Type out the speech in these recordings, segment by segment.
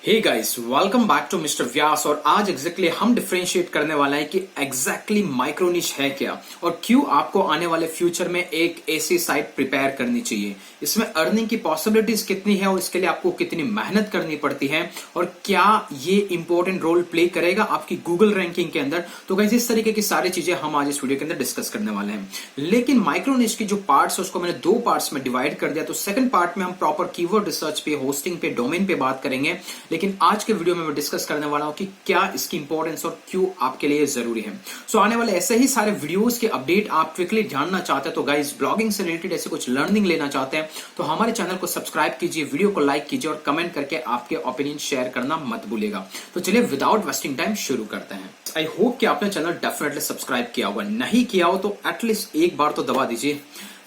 Hey guys, welcome back to mister Vyas. और आज exactly हम डिफरेंशिएट करने वाला है कि एग्जैक्टली माइक्रो निश है क्या और क्यों आपको आने वाले फ्यूचर में एक ऐसी साइट प्रिपेयर करनी चाहिए। इसमें अर्निंग की पॉसिबिलिटीज कितनी है और इसके लिए आपको कितनी मेहनत करनी पड़ती है और क्या ये इंपॉर्टेंट रोल प्ले करेगा आपकी गूगल रैंकिंग के अंदर। तो गाइस, इस तरीके की सारी चीजें हम आज इस वीडियो के अंदर डिस्कस करने वाले हैं। लेकिन माइक्रो निश की जो पार्ट्स है उसको मैंने दो पार्ट्स में डिवाइड कर दिया। तो सेकंड पार्ट में हम प्रॉपर कीवर्ड रिसर्च पे, होस्टिंग पे, डोमेन पे बात करेंगे। लेकिन आज के वीडियो में मैं डिस्कस करने वाला हूं कि क्या इसकी इंपॉर्टेंस और क्यों आपके लिए जरूरी है। सो आने वाले ऐसे ही सारे वीडियोस के अपडेट आप क्विकली जानना चाहते हैं तो गाइस, ब्लॉगिंग से रिलेटेड ऐसे कुछ लर्निंग लेना चाहते हैं तो हमारे चैनल को सब्सक्राइब कीजिए, वीडियो को लाइक कीजिए और कमेंट करके आपके ओपिनियन शेयर करना मत भूलिएगा। तो चलिए विदाउट वेस्टिंग टाइम शुरू करते हैं। आई होप कि आपने चैनल डेफिनेटली सब्सक्राइब किया होगा, नहीं किया हो तो एटलीस्ट एक बार तो दबा दीजिए।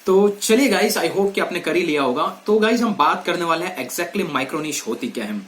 तो चलिए गाइस, आई होप कि आपने कर ही लिया होगा। तो गाइस, हम बात करने वाले हैं एग्जैक्टली माइक्रो निश होती क्या है।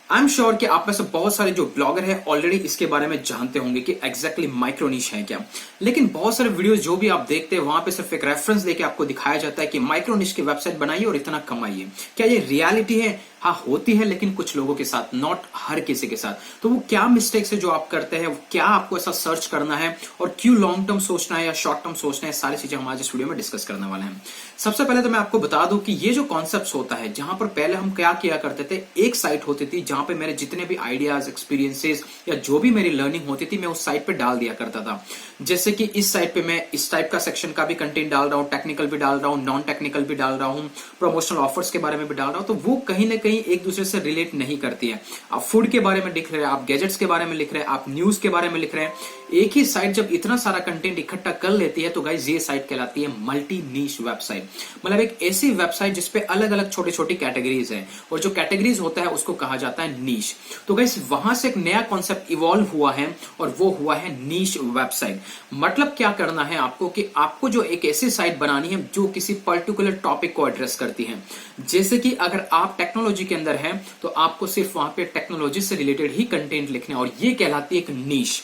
आई एम श्योर कि आप में से बहुत सारे जो ब्लॉगर हैं ऑलरेडी इसके बारे में जानते होंगे कि एग्जैक्टली माइक्रो निश है क्या। लेकिन बहुत सारे वीडियोस जो भी आप देखते हैं वहां पे सिर्फ एक रेफरेंस देके आपको दिखाया जाता है कि माइक्रो निश की वेबसाइट बनाइए और इतना कमाइए। क्या ये रियलिटी है? हाँ, होती है, लेकिन कुछ लोगों के साथ, नॉट हर किसी के साथ। तो वो क्या मिस्टेक्स है जो आप करते हैं, क्या आपको ऐसा सर्च करना है और क्यों लॉन्ग टर्म सोचना है या शॉर्ट टर्म सोचना है, सारी चीजें हम आज इस वीडियो में डिस्कस करने वाले हैं। सबसे पहले तो मैं आपको बता दूं कि ये जो कॉन्सेप्ट होता है, जहां पर पहले हम क्या किया करते थे, एक साइट होती थी जहां पे मेरे जितने भी आइडियाज, एक्सपीरियंसेस या जो भी मेरी लर्निंग होती थी मैं उस साइट पे डाल दिया करता था। जैसे कि इस साइट पे मैं इस टाइप का सेक्शन का भी कंटेंट डाल रहा हूं, टेक्निकल भी डाल रहा हूं, नॉन टेक्निकल भी डाल रहा हूं, प्रमोशनल ऑफर्स के बारे में भी डाल रहा हूं। तो वो कहीं ना कहीं एक दूसरे से रिलेट नहीं करती है। आप फूड के बारे में लिख रहे हैं, आप गैजेट्स के बारे में लिख रहे हैं, आप न्यूज के बारे में लिख रहे हैं। एक ही साइट जब इतना सारा कंटेंट इकट्ठा कर लेती है तो गाइस, ये साइट कहलाती है मल्टी नीश वेबसाइट। मतलब एक ऐसी वेबसाइट जिसपे अलग अलग छोटी छोटी कैटेगरीज है और जो कैटेगरीज होता है उसको कहा जाता है नीश। तो गाइस, वहां से एक नया कॉन्सेप्ट इवॉल्व हुआ है और वो हुआ है नीश वेबसाइट। मतलब क्या करना है आपको कि आपको जो एक ऐसी साइट बनानी है जो किसी पर्टिकुलर टॉपिक को एड्रेस करती है। जैसे कि अगर आप टेक्नोलॉजी के अंदर हैं तो आपको सिर्फ वहां पे टेक्नोलॉजी से रिलेटेड ही कंटेंट लिखना है और ये कहलाती है एक नीश।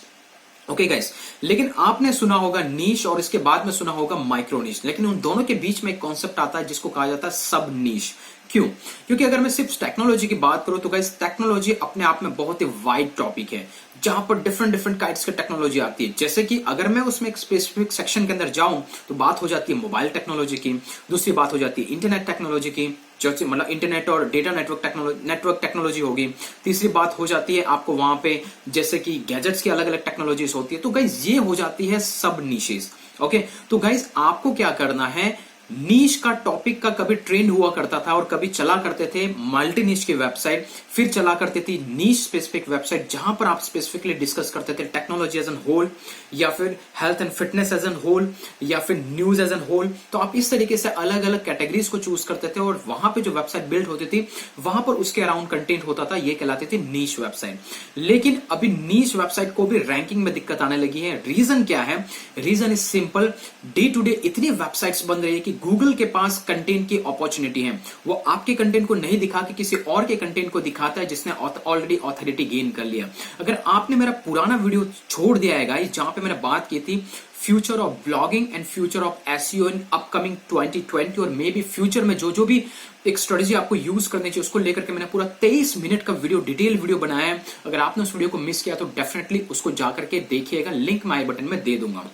ओके गाइस, लेकिन आपने सुना होगा नीश और इसके बाद में सुना होगा माइक्रो नीश, लेकिन उन दोनों के बीच में एक कॉन्सेप्ट आता है जिसको कहा जाता है सब नीश। क्यों? क्योंकि अगर मैं सिर्फ टेक्नोलॉजी की बात करूं तो गाइस, टेक्नोलॉजी अपने आप में बहुत ही वाइड टॉपिक है जहां पर डिफरेंट डिफरेंट काइंड्स की टेक्नोलॉजी आती है। जैसे कि अगर मैं उसमें एक स्पेसिफिक सेक्शन के अंदर जाऊं तो बात हो जाती है मोबाइल टेक्नोलॉजी की, दूसरी बात हो जाती है इंटरनेट टेक्नोलॉजी की, जो मतलब इंटरनेट और डेटा नेटवर्क टेक्नोलॉजी होगी। तीसरी बात हो जाती है आपको वहां पे जैसे कि गैजेट्स की अलग अलग टेक्नोलॉजीज होती है। तो गाइस, ये हो जाती है सब नीशेस। ओके, तो गाइस, आपको क्या करना है, नीश का टॉपिक का कभी ट्रेंड हुआ करता था और कभी चला करते थे मल्टी नीश की वेबसाइट, फिर चला करती थी नीश स्पेसिफिक वेबसाइट जहां पर आप स्पेसिफिकली डिस्कस करते थे टेक्नोलॉजी एज एन होल या फिर health and fitness as an whole या फिर न्यूज एज एन होल। तो आप इस तरीके से अलग अलग कैटेगरीज को चूज करते थे और वहां पे जो वेबसाइट बिल्ड होती थी वहां पर उसके अराउंड कंटेंट होता था, ये कहलाती थी नीश वेबसाइट। लेकिन अभी नीश वेबसाइट को भी रैंकिंग में दिक्कत आने लगी है। रीजन क्या है? Reason is simple. Day to day इतनी वेबसाइट्स बन रही है कि गूगल के पास कंटेंट की अपॉर्चुनिटी है, वो आपके कंटेंट को नहीं दिखा के किसी और के कंटेंट को दिखाता है जिसने ऑलरेडी ऑथोरिटी गेन कर लिया। अगर आपने मेरा पुराना वीडियो छोड़ दिया है गाइस, जहां पे मैंने बात की थी future of blogging and future of SEO in upcoming 2020 और मे बी फ्यूचर में जो जो भी एक स्ट्रेटेजी आपको यूज करनी चाहिए उसको लेकर के मैंने पूरा 23 मिनट का वीडियो, डिटेल वीडियो बनाया है। अगर आपने उस वीडियो को मिस किया तो डेफिनेटली उसको जाकर के देखिएगा, लिंक मैं आई बटन में दे दूंगा।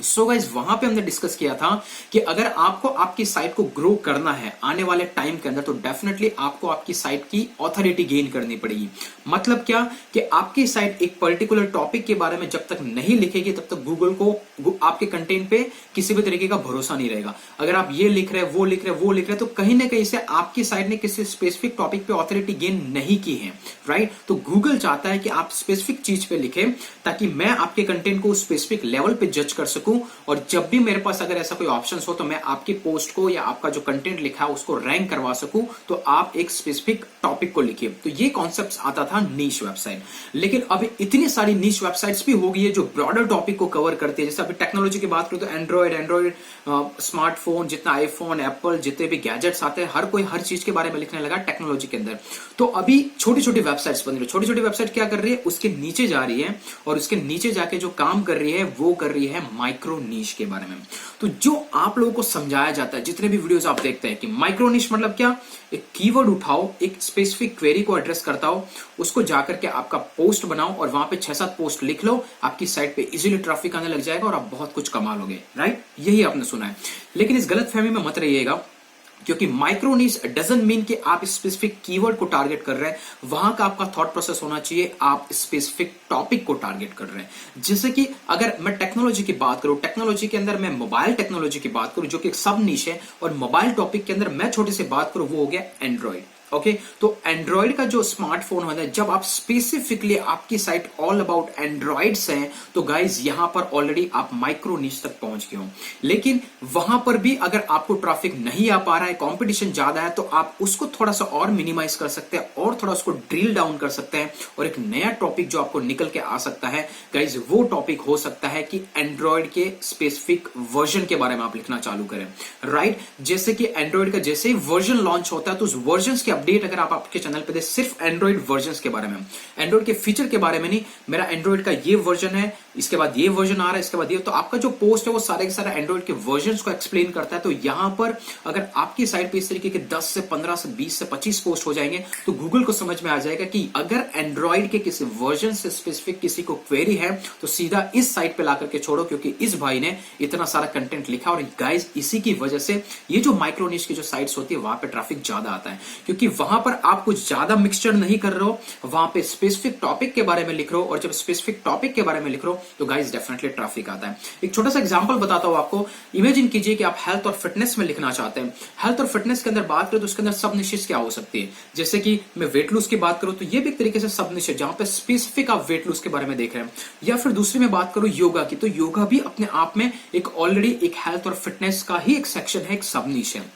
सो गाइस, वहां पे हमने डिस्कस किया था कि अगर आपको आपकी साइट को ग्रो करना है आने वाले टाइम के अंदर तो डेफिनेटली आपको आपकी साइट की ऑथोरिटी गेन करनी पड़ेगी। मतलब क्या कि आपकी साइट एक पर्टिकुलर टॉपिक के बारे में जब तक नहीं लिखेगी तब तक गूगल को आपके कंटेंट पे किसी भी तरीके का भरोसा नहीं रहेगा। अगर आप ये लिख रहे हैं, वो लिख रहे हैं तो कहीं ना कहीं से आपकी साइट ने किसी स्पेसिफिक टॉपिक पे ऑथोरिटी गेन नहीं की है, राइट? तो गूगल चाहता है कि आप स्पेसिफिक चीज पे लिखें ताकि मैं आपके कंटेंट को स्पेसिफिक लेवल पे जज कर सकूं और जब भी मेरे पास अगर ऐसा कोई ऑप्शन हो तो मैं आपकी पोस्ट को या आपका जो कंटेंट लिखा है उसको रैंक करवा सकूं। तो आप एक स्पेसिफिक टॉपिक को लिखिए। तो ये कॉन्सेप्ट आता था नीश वेबसाइट। लेकिन अभी इतनी सारी नीश वेबसाइट्स भी हो गई है जो ब्रॉडर टॉपिक को कवर करती है। जैसे अभी टेक्नोलॉजी की बात करूं तो एंड्रॉइड स्मार्टफोन, जितना आईफोन, एप्पल, जितने भी गैजेट्स आते हैं हर कोई हर चीज के बारे में लिखने लगा टेक्नोलॉजी के अंदर। तो अभी छोटी छोटी वेबसाइट्स बन रही है। छोटी छोटी वेबसाइट क्या कर रही है, उसके नीचे जा रही है और उसके नीचे जाके जो काम कर रही है वो कर रही है माइक्रो माइक्रो नीश के बारे में। तो जो आप लोगों को समझाया जाता है, जितने भी वीडियोस आप देखते हैं कि माइक्रो नीश मतलब क्या, एक कीवर्ड उठाओ, एक स्पेसिफिक क्वेरी को एड्रेस करता हो, उसको जाकर के आपका पोस्ट बनाओ और वहां पे 6-7 पोस्ट लिख लो, आपकी साइट पे इजीली ट्रैफिक आने लग जाएगा और आप बहुत कुछ कमा लोगे, राइट? यही आपने सुना है। लेकिन इस गलतफहमी में मत रहिएगा, क्योंकि माइक्रो नीश डजंट मीन कि आप स्पेसिफिक कीवर्ड को टारगेट कर रहे हैं। वहां का आपका थॉट प्रोसेस होना चाहिए, आप स्पेसिफिक टॉपिक को टारगेट कर रहे हैं। जैसे कि अगर मैं टेक्नोलॉजी की बात करूं, टेक्नोलॉजी के अंदर मैं मोबाइल टेक्नोलॉजी की बात करूं जो कि एक सब नीश है, और मोबाइल टॉपिक के अंदर मैं छोटी सी बात करूं, वो हो गया एंड्रॉइड। ओके, तो एंड्रॉइड का जो स्मार्टफोन होता है, जब आप स्पेसिफिकली आपकी साइट ऑल अबाउट एंड्रॉइड्स हैं, तो गाइज यहां पर ऑलरेडी आप माइक्रो नीश तक पहुंच गए हो। लेकिन वहां पर भी अगर आपको ट्रैफिक नहीं आ पा रहा है, कंपटीशन ज्यादा है, तो आप उसको थोड़ा सा और मिनिमाइज कर सकते हैं और थोड़ा उसको ड्रिल डाउन कर सकते हैं, और एक नया टॉपिक जो आपको निकल के आ सकता है गाइज, वो टॉपिक हो सकता है कि एंड्रॉइड के स्पेसिफिक वर्जन के बारे में आप लिखना चालू करें, राइट? जैसे कि एंड्रॉइड का जैसे ही वर्जन लॉन्च होता है, तो उस वर्जन के अपडेट अगर आप आपके चैनल पे दे, सिर्फ एंड्रॉइड वर्जन्स के बारे में, एंड्रॉइड के फीचर के बारे में नहीं, मेरा एंड्रॉइड का ये वर्जन है, इसके बाद ये वर्जन आ रहा है, इसके बाद ये, तो आपका जो पोस्ट है वो सारे के सारे एंड्रॉइड के वर्जन्स को एक्सप्लेन करता है। तो यहां पर अगर आपकी साइट पे इस तरीके के 10 से 15 से 20 से 25 पोस्ट हो जाएंगे, तो गूगल को समझ में आ जाएगा कि अगर एंड्रॉइड के किसी वर्जन से स्पेसिफिक किसी को क्वेरी है, तो सीधा इस साइट पे ला करके छोड़ो, क्योंकि इस भाई ने इतना सारा कंटेंट लिखा। और गाइस, इसी की वजह से ये जो माइक्रो नीश की जो साइट्स होती है, वहां पे ट्रैफिक ज्यादा आता है, क्योंकि वहां पर आप कुछ ज्यादा मिक्सचर नहीं कर रहे हो, वहां पे स्पेसिफिक टॉपिक के बारे में लिख रहे हो, और जब स्पेसिफिक टॉपिक के बारे में लिख रहे हो, तो गाइस डेफिनेटली ट्रैफिक आता है। एक छोटा सा एग्जांपल बताता हूं आपको। इमेजिन कीजिए कि आप हेल्थ और फिटनेस में लिखना चाहते हैं। हेल्थ और फिटनेस के अंदर बात करें तो उसके अंदर सब निशेस क्या हो सकती है? जैसे कि मैं वेट लूज की बात करूं, तो ये भी एक तरीके से सब निश है, जहां पे स्पेसिफिक आप वेट लूज के बारे में देख रहे हैं। या फिर दूसरी में बात करूं योगा की, तो योगा भी अपने आप में एक ऑलरेडी एक हेल्थ और फिटनेस का ही एक सेक्शन है, एक सब निश है।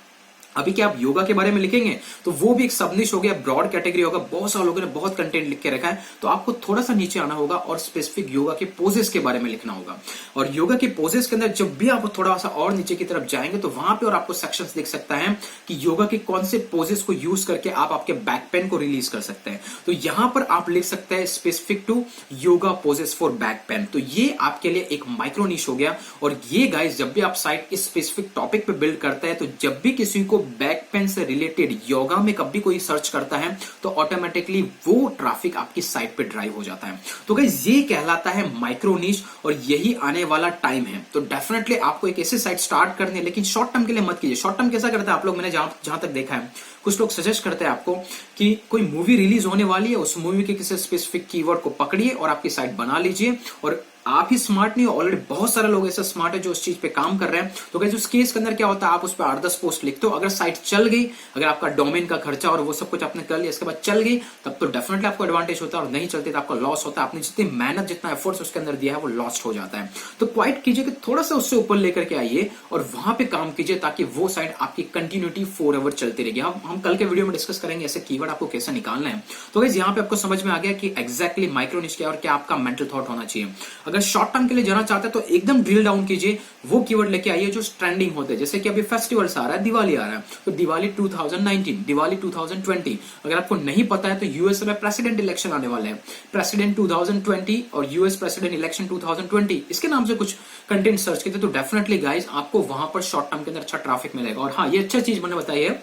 अभी क्या आप योगा के बारे में लिखेंगे, तो वो भी एक सबनिश हो गया, ब्रॉड कैटेगरी होगा, बहुत सारे लोगों ने बहुत कंटेंट लिख के रखा है। तो आपको थोड़ा सा नीचे आना होगा और स्पेसिफिक योगा के पोजेस के बारे में लिखना होगा। और योगा के पोजेस के अंदर जब भी आप थोड़ा सा और नीचे की तरफ जाएंगे, तो वहां पे और आपको सेक्शंस दिख सकता है कि योगा के कौन से पोजेस को यूज करके आप आपके बैक पेन को रिलीज कर सकते हैं। तो यहां पर आप लिख सकते हैं specific to yoga poses for back pain. तो ये आपके लिए एक माइक्रो नीश हो गया। और ये गाइस, जब भी आप साइट इस स्पेसिफिक टॉपिक पे बिल्ड करते हैं, तो जब भी किसी को बैक पेन से रिलेटेड योगा में कभी कोई सर्च करता है, तो ऑटोमेटिकली वो ट्रैफिक आपकी साइट पे ड्राइव हो जाता है। तो गाइस, ये कहलाता है माइक्रो नीश, और यही आने वाला टाइम है। तो डेफिनेटली आपको एक ऐसी साइट स्टार्ट करनी है, लेकिन शॉर्ट टर्म के लिए मत कीजिए। शॉर्ट टर्म कैसा करते हैं आप लोग, मैंने जहां तक देखा है, कुछ लोग सजेस्ट करते हैं आपको कि कोई मूवी रिलीज होने वाली है, उस मूवी के किसी स्पेसिफिक कीवर्ड को पकड़िए और आपकी साइट बना लीजिए। और आप ही स्मार्ट नहीं हो, ऑलरेडी बहुत सारे लोग ऐसे स्मार्ट है जो उस चीज पे काम कर रहे हैं। तो गाइस, उस केस के अंदर क्या होता है, आप उस पर 8-10 पोस्ट लिखते हो, अगर साइट चल गई, अगर आपका डोमेन का खर्चा और वो सब कुछ आपने कर लिया, इसके बाद चल गई, तब तो डेफिनेटली आपको एडवांटेज होता है, और नहीं चलती तो आपका लॉस होता है। आपने जितनी मेहनत, जितना एफर्ट्स उसके अंदर दिया है, वो लॉस्ट हो जाता है। तो क्वाइट कीजिए कि थोड़ा सा उससे ऊपर लेकर के आइए और वहां पे काम कीजिए, ताकि वो साइट आपकी कंटिन्यूटी फॉरएवर चलती रहेगी। हम कल के वीडियो में डिस्कस करेंगे ऐसे कीवर्ड आपको कैसे निकालना है। तो गाइस, यहाँ पे आपको समझ में आ गया कि एक्जैक्टली माइक्रो निश क्या है और क्या आपका मेंटल थॉट होना चाहिए। अगर शॉर्ट टर्म के लिए जाना चाहते हैं, तो एकदम ड्रिल डाउन कीजिए, वो कीवर्ड लेके आइए जो ट्रेंडिंग होते हैं। जैसे कि अभी फेस्टिवल्स आ रहा है, दिवाली आ रहा है, तो दिवाली 2019, दिवाली 2020। अगर आपको नहीं पता है, तो यूएस में प्रेसिडेंट इलेक्शन आने वाले हैं, प्रेसिडेंट 2020 और यूएस प्रेसिडेंट इलेक्शन 2020, इसके नाम से कुछ कंटेंट सर्च कीजिए, तो डेफिनेटली गाइस आपको वहां पर शॉर्ट टर्म के अंदर अच्छा ट्रैफिक मिलेगा। और हाँ, ये अच्छा चीज मैंने बताई है,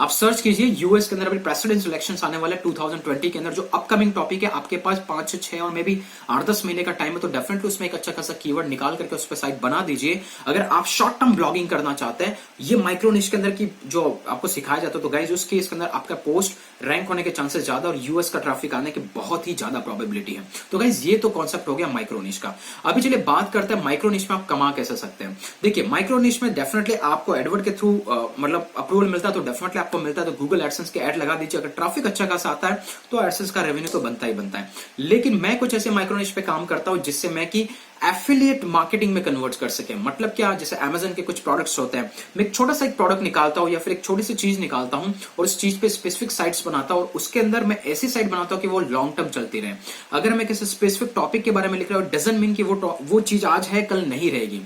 आप सर्च कीजिए यूएस के अंदर अभी प्रेसिडेंट इलेक्शंस आने वाले 2020 के अंदर, जो अपकमिंग टॉपिक है, आपके पास 5 से 6 और मे भी 8-10 महीने का टाइम है। तो डेफिनेटली उसमें एक अच्छा खासा कीवर्ड निकाल करके उस पर साइट बना दीजिए। अगर आप शॉर्ट टर्म ब्लॉगिंग करना चाहते हैं, ये माइक्रो निश के अंदर की जो आपको सिखाया जाता है, तो गाइस उस केस के अंदर आपका पोस्ट रैंक होने के चांसेस ज्यादा और यूएस का ट्रैफिक आने की बहुत ही ज्यादा प्रोबेबिलिटी है। तो गाइस, ये तो कॉन्सेप्ट हो गया माइक्रो निश का। अभी चलिए बात करते हैं माइक्रो निश में आप कमा कैसे सकते हैं। देखिए, माइक्रो निश में डेफिनेटली आपको एडवर्ड के थ्रू मतलब अप्रूवल मिलता है, तो डेफिनेटली आपको मिलता है, तो गूगल एडसेंस के ऐड लगा दीजिए। अगर ट्रैफिक अच्छा खासा आता है, तो एडसेंस का रेवेन्यू तो बनता ही बनता है। लेकिन मैं कुछ ऐसे माइक्रो निश पे काम करता हूं जिससे मैं कि एफिलिएट मार्केटिंग में कन्वर्ट कर सके। मतलब क्या, जैसे अमेजन के कुछ प्रोडक्ट्स होते हैं, मैं एक छोटा सा एक प्रोडक्ट निकालता हूं या फिर एक छोटी सी चीज निकालता हूं और उस चीज पे स्पेसिफिक साइट्स बनाता हूं, और उसके अंदर मैं ऐसी साइट बनाता हूं कि वो लॉन्ग टर्म चलती रहे। अगर मैं किसी स्पेसिफिक टॉपिक के बारे में लिख रहा हूं, डजंट मीन कि वो चीज आज है कल नहीं रहेगी।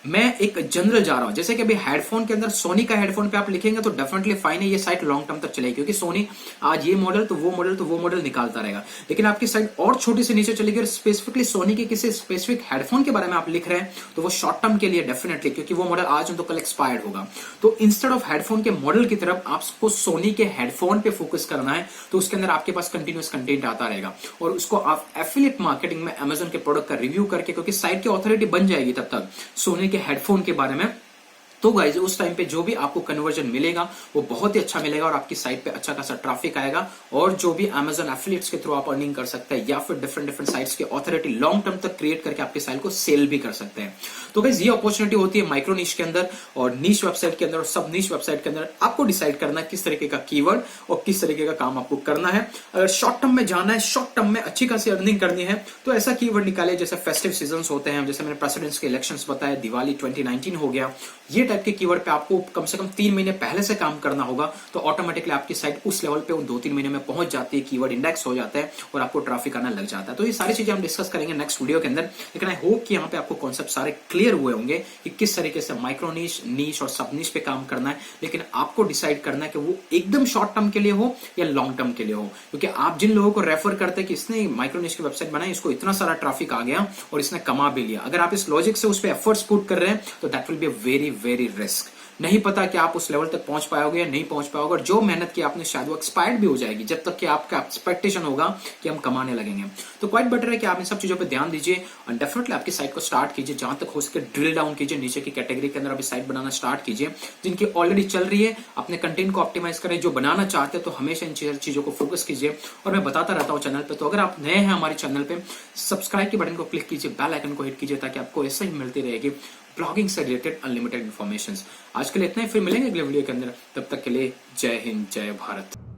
मैं एक जनरल जा रहा हूं, जैसे कि अभी हेडफोन के अंदर सोनी का हेडफोन पे आप लिखेंगे तो डेफिनेटली फाइन है, ये साइट लॉन्ग टर्म तक चलेगी, क्योंकि सोनी आज ये मॉडल तो वो मॉडल तो वो मॉडल निकालता रहेगा। लेकिन आपकी साइट और छोटी से नीचे चलेगी और स्पेसिफिकली सोनी के किसी स्पेसिफिक हेडफोन हेडफोन के बारे में आप लिख रहे हैं तो वो शॉर्ट टर्म के लिए डेफिनेटली, क्योंकि वो मॉडल आज तो कल एक्सपायर्ड होगा। तो इंस्टेड ऑफ हेडफोन के मॉडल की तरफ आपको सोनी के हेडफोन पे फोकस करना है, तो उसके अंदर आपके पास कंटिन्यूअस कंटेंट आता रहेगा और उसको आप एफिलिएट मार्केटिंग में अमेजन के प्रोडक्ट का रिव्यू करके, क्योंकि साइट की ऑथोरिटी बन जाएगी तब तक सोनी के हेडफोन के बारे में, तो गाइज उस टाइम पे जो भी आपको कन्वर्जन मिलेगा वो बहुत ही अच्छा मिलेगा और आपकी साइट पे अच्छा खासा ट्रैफिक आएगा और जो भी अमेजन एफिलिएट्स के थ्रू आप अर्निंग कर सकते हैं या फिर डिफरेंट डिफरेंट साइट्स की ऑथोरिटी लॉन्ग टर्म तक क्रिएट करके आपकी साइट को सेल भी कर सकते हैं। तो गाइज ये अपॉर्चुनिटी होती है माइक्रो नीश के अंदर और नीश वेबसाइट के अंदर और सब नीश वेबसाइट के अंदर। आपको डिसाइड करना है किस तरीके का कीवर्ड और किस तरीके का काम आपको करना है। अगर शॉर्ट टर्म में जाना है, शॉर्ट टर्म में अच्छी खासी अर्निंग करनी है, तो ऐसा कीवर्ड निकाले जैसे फेस्टिव सीजन होते हैं, जैसे मैंने प्रेसिडेंट्स के इलेक्शंस बताया, दिवाली 2019 हो गया, ये टाइप के कीवर्ड पे आपको कम से कम 3 महीने पहले से काम करना होगा, तो ऑटोमेटिकली आपकी साइट उस लेवल पे 2-3 महीने में पहुंच जाती है, कीवर्ड इंडेक्स हो जाता है और आपको ट्रैफिक आना लग जाता है। तो ये सारी चीजें हम डिस्कस करेंगे नेक्स्ट वीडियो के अंदर, लेकिन आई होप कि यहाँ पे आपको कॉन्सेप्ट सारे क्लियर हुए होंगे कि किस तरीके से माइक्रो नीश, नीश और सब नीश पे काम करना है। लेकिन आपको डिसाइड करना है कि वो एकदम शॉर्ट टर्म के लिए हो या लॉन्ग टर्म के लिए हो, क्योंकि आप जिन लोगों को रेफर करते हैं कि इसने माइक्रो नीश की वेबसाइट बनाई, इसको इतना सारा ट्रैफिक आ गया और इसने कमा भी लिया, अगर आप इस लॉजिक से उस पर एफर्ट्स पुट कर रहे हैं तो that will be a very very risk. नहीं पता कि आप उस लेवल तक पहुंच पाओगे या नहीं पहुंच पाओगे, और जो मेहनत की आपने शायद वो एक्सपायर्ड भी हो जाएगी जब तक कि आपका एक्सपेक्टेशन होगा कि हम कमाने लगेंगे। तो क्वाइट बेटर है कि आप इन सब चीजों पे ध्यान दीजिए और डेफिनेटली आपकी साइट को स्टार्ट कीजिए, जहां तक हो सके ड्रिल डाउन कीजिए, नीचे की कैटेगरी के अंदर अभी साइट बनाना स्टार्ट कीजिए। जिनकी ऑलरेडी चल रही है अपने कंटेंट को ऑप्टिमाइज करें, जो बनाना चाहते हैं तो हमेशा इन चीजों को फोकस कीजिए। और मैं बताता रहता हूँ चैनल पे, तो अगर आप नए हैं हमारे चैनल पे, सब्सक्राइब के बटन को क्लिक कीजिए, बेल आइकन को हिट कीजिए, ताकि आपको ऐसे ही मिलती रहेगी ब्लॉगिंग से रिलेटेड अनलिमिटेड इन्फॉर्मेशन। आज के लिए इतना ही, फिर मिलेंगे अगले वीडियो के अंदर, तब तक के लिए जय हिंद, जय भारत।